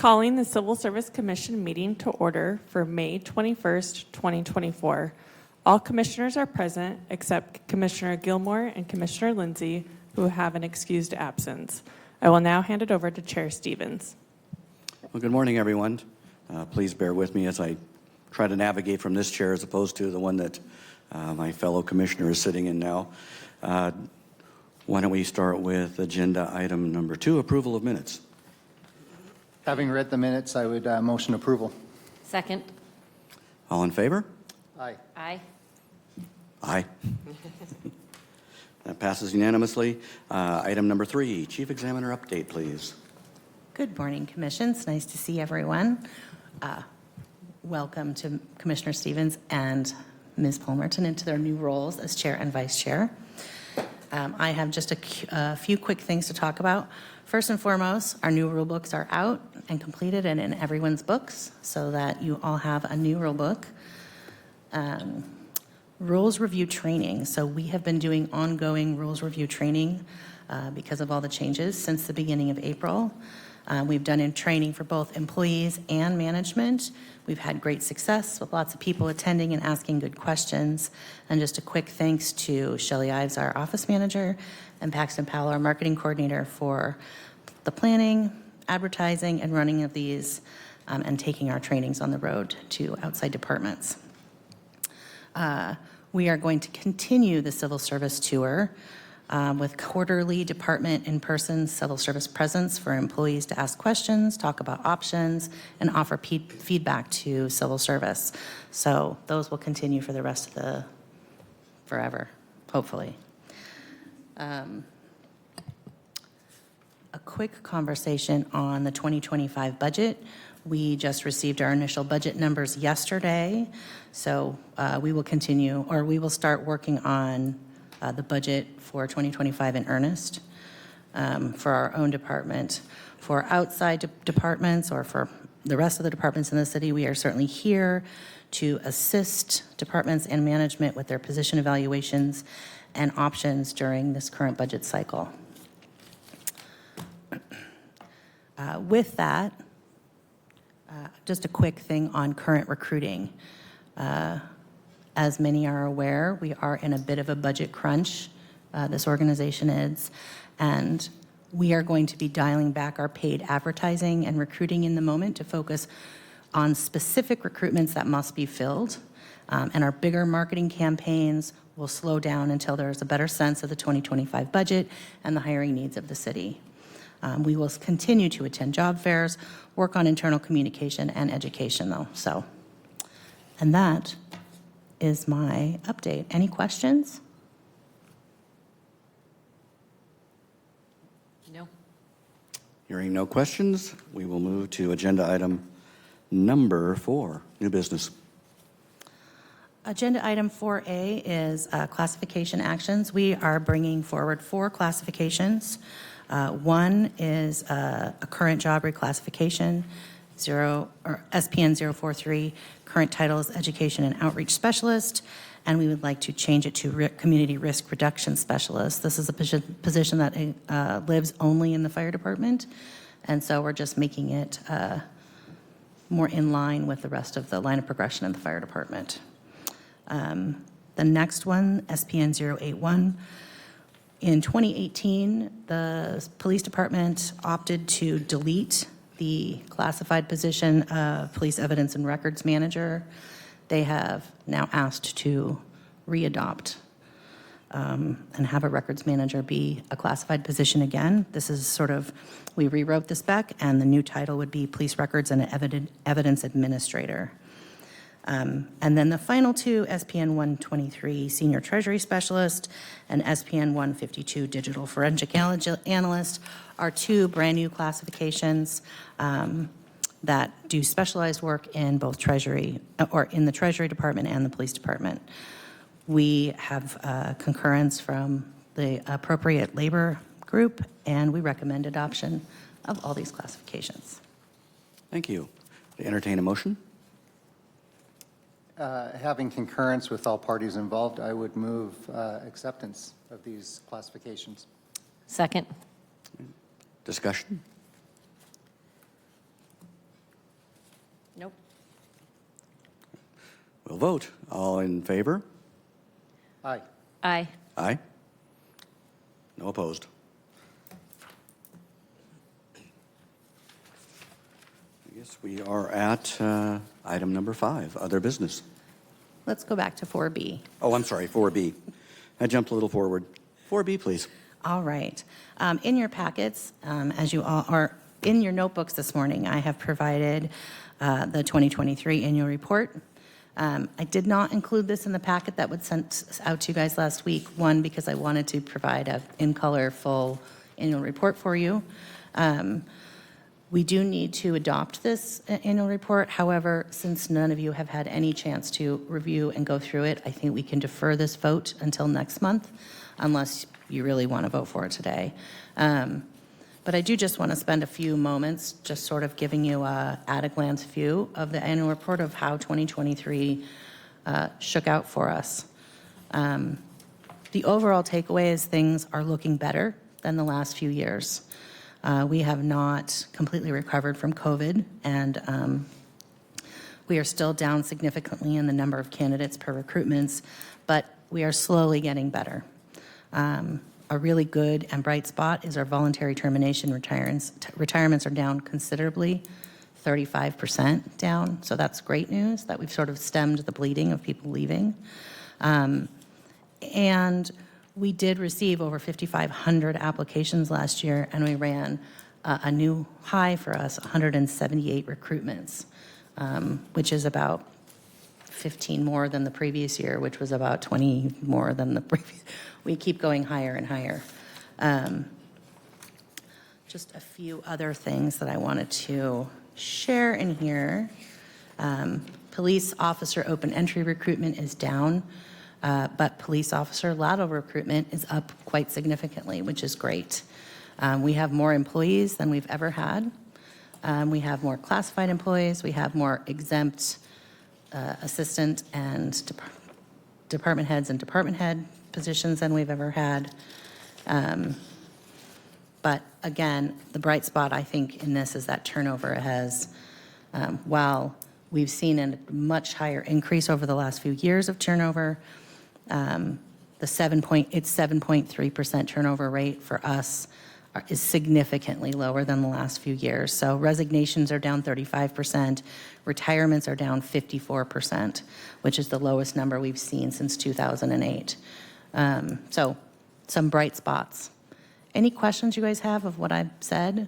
Calling the Civil Service Commission meeting to order for May 21st, 2024. All commissioners are present except Commissioner Gilmore and Commissioner Lindsay, who have an excused absence. I will now hand it over to Chair Stevens. Well, good morning, everyone. Please bear with me as I try to navigate from this chair as opposed to the one that my fellow commissioner is sitting in now. Why don't we start with agenda item number 2, approval of minutes. Having read the minutes, I would motion approval. Second. All in favor? Aye. Aye. Aye. That passes unanimously. Item number 3, Chief Examiner update, please. Good morning, Commissions. Nice to see everyone. Welcome to Commissioner Stevens and Ms. Palmerton into their new roles as Chair and Vice Chair. I have just a few quick things to talk about. First and foremost, our new rule books are out and completed and in everyone's books so that you all have a new rule book. Rules review training. So we have been doing ongoing rules review training because of all the changes since the beginning of April. We've done in training for both employees and management. We've had great success with lots of people attending and asking good questions. And just a quick thanks to Shelly Ives, our office manager, and Paxton Powell, our marketing coordinator, for the planning, advertising, and running of these and taking our trainings on the road to outside departments. We are going to continue the civil service tour with quarterly department in-person civil service presence for employees to ask questions, talk about options, and offer feedback to civil service. So those will continue for the rest of the forever, hopefully. A quick conversation on the 2025 budget. We just received our initial budget numbers yesterday, so we will continue, or we will start working on the budget for 2025 in earnest for our own department. For outside departments or for the rest of the departments in the city, we are certainly here to assist departments and management with their position evaluations and options during this current budget cycle. With that, just a quick thing on current recruiting. As many are aware, we are in a bit of a budget crunch, this organization is, and we are going to be dialing back our paid advertising and recruiting in the moment to focus on specific recruitments that must be filled, and our bigger marketing campaigns will slow down until there's a better sense of the 2025 budget and the hiring needs of the city. We will continue to attend job fairs, work on internal communication and education though, so. And that is my update. Any questions? No. Hearing no questions, we will move to agenda item number 4, new business. Agenda item 4A is classification actions. We are bringing forward 4 classifications. One is a current job reclassification, SPN 043, current title is Education and Outreach Specialist, and we would like to change it to Community Risk Reduction Specialist. This is a position that lives only in the fire department, and so we're just making it more in line with the rest of the line of progression in the fire department. The next one, SPN 081, in 2018, the police department opted to delete the classified position of police evidence and records manager. They have now asked to readopt and have a records manager be a classified position again. This is sort of, we rewrote the spec, and the new title would be Police Records and Evidence Administrator. And then the final 2, SPN 123, Senior Treasury Specialist, and SPN 152, Digital Forensic Analyst, are 2 brand new classifications that do specialized work in both Treasury, or in the Treasury Department and the Police Department. We have concurrence from the appropriate labor group, and we recommend adoption of all these classifications. Thank you. To entertain a motion? Having concurrence with all parties involved, I would move acceptance of these classifications. Second. Discussion? Nope. We'll vote. All in favor? Aye. Aye. Aye. No opposed. I guess we are at item number 5, other business. Let's go back to 4B. Oh, I'm sorry, 4B. I jumped a little forward. 4B, please. All right. In your packets, as you all are in your notebooks this morning, I have provided the 2023 annual report. I did not include this in the packet that was sent out to you guys last week, one, because I wanted to provide a in-color full annual report for you. We do need to adopt this annual report. However, since none of you have had any chance to review and go through it, I think we can defer this vote until next month, unless you really want to vote for it today. But I do just want to spend a few moments just sort of giving you a at-a-glance view of the annual report of how 2023 shook out for us. The overall takeaway is things are looking better than the last few years. We have not completely recovered from COVID, and we are still down significantly in the number of candidates per recruitments, but we are slowly getting better. A really good and bright spot is our voluntary termination retirements are down considerably, 35% down, so that's great news that we've sort of stemmed the bleeding of people leaving. And we did receive over 5,500 applications last year, and we ran a new high for us, 178 recruitments, which is about 15 more than the previous year, which was about 20 more than the previous. We keep going higher and higher. Just a few other things that I wanted to share in here. Police officer open entry recruitment is down, but police officer lateral recruitment is up quite significantly, which is great. We have more employees than we've ever had. We have more classified employees. We have more exempt assistant and department heads and department head positions than we've ever had. But again, the bright spot I think in this is that turnover has, while we've seen a much higher increase over the last few years of turnover, it's 7.3% turnover rate for us is significantly lower than the last few years. So resignations are down 35%, retirements are down 54%, which is the lowest number we've seen since 2008. So some bright spots. Any questions you guys have of what I've said?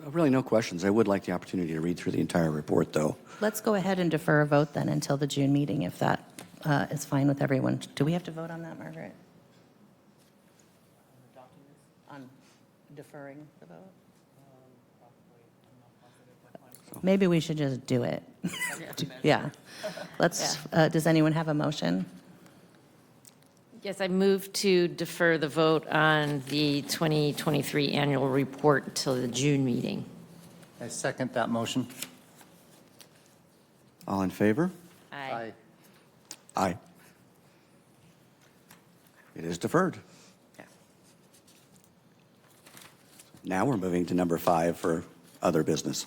Really no questions. I would like the opportunity to read through the entire report, though. Let's go ahead and defer a vote then until the June meeting, if that is fine with everyone. Do we have to vote on that, Margaret? On deferring the vote? Maybe we should just do it. Yeah. Let's, does anyone have a motion? Yes, I move to defer the vote on the 2023 annual report until the June meeting. I second that motion. All in favor? Aye. Aye. It is deferred. Yeah. Now we're moving to number 5 for other business.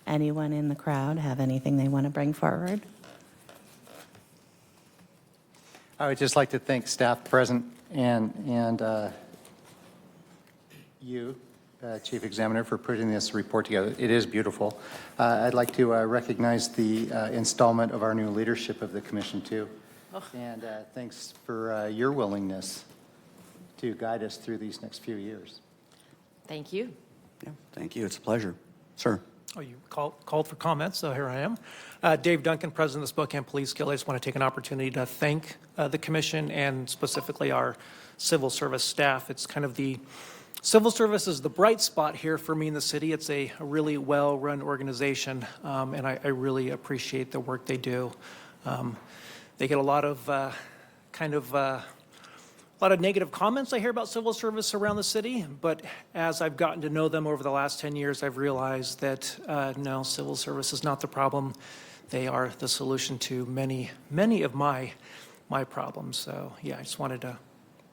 Anyone in the crowd have anything they want to bring forward? I would just like to thank staff present and you, Chief Examiner, for putting this report together. It is beautiful. I'd like to recognize the installment of our new leadership of the commission, too. And thanks for your willingness to guide us through these next few years. Thank you. Yeah, thank you. It's a pleasure. Sir. Oh, you called for comments, so here I am. Dave Duncan, President of the Spokane Police Guild. I just want to take an opportunity to thank the commission and specifically our civil service staff. It's kind of the civil service is the bright spot here for me in the city. It's a really well-run organization, and I really appreciate the work they do. They get a lot of a lot of negative comments I hear about civil service around the city, but as I've gotten to know them over the last 10 years, I've realized that no, civil service is not the problem. They are the solution to many of my problems. So yeah, I just wanted to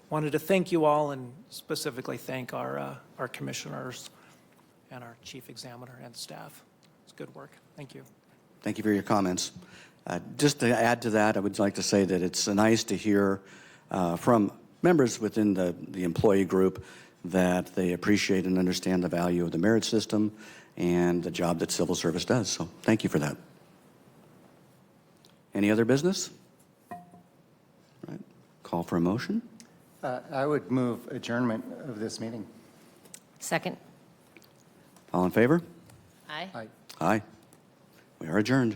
wanted to thank you all and specifically thank our commissioners and our chief examiner and staff. It's good work. Thank you. Thank you for your comments. Just to add to that, I would like to say that it's nice to hear from members within the employee group that they appreciate and understand the value of the merit system and the job that civil service does. So thank you for that. Any other business? All right. Call for a motion. I would move adjournment of this meeting. Second? All in favor? Aye. Aye. Aye. We are adjourned.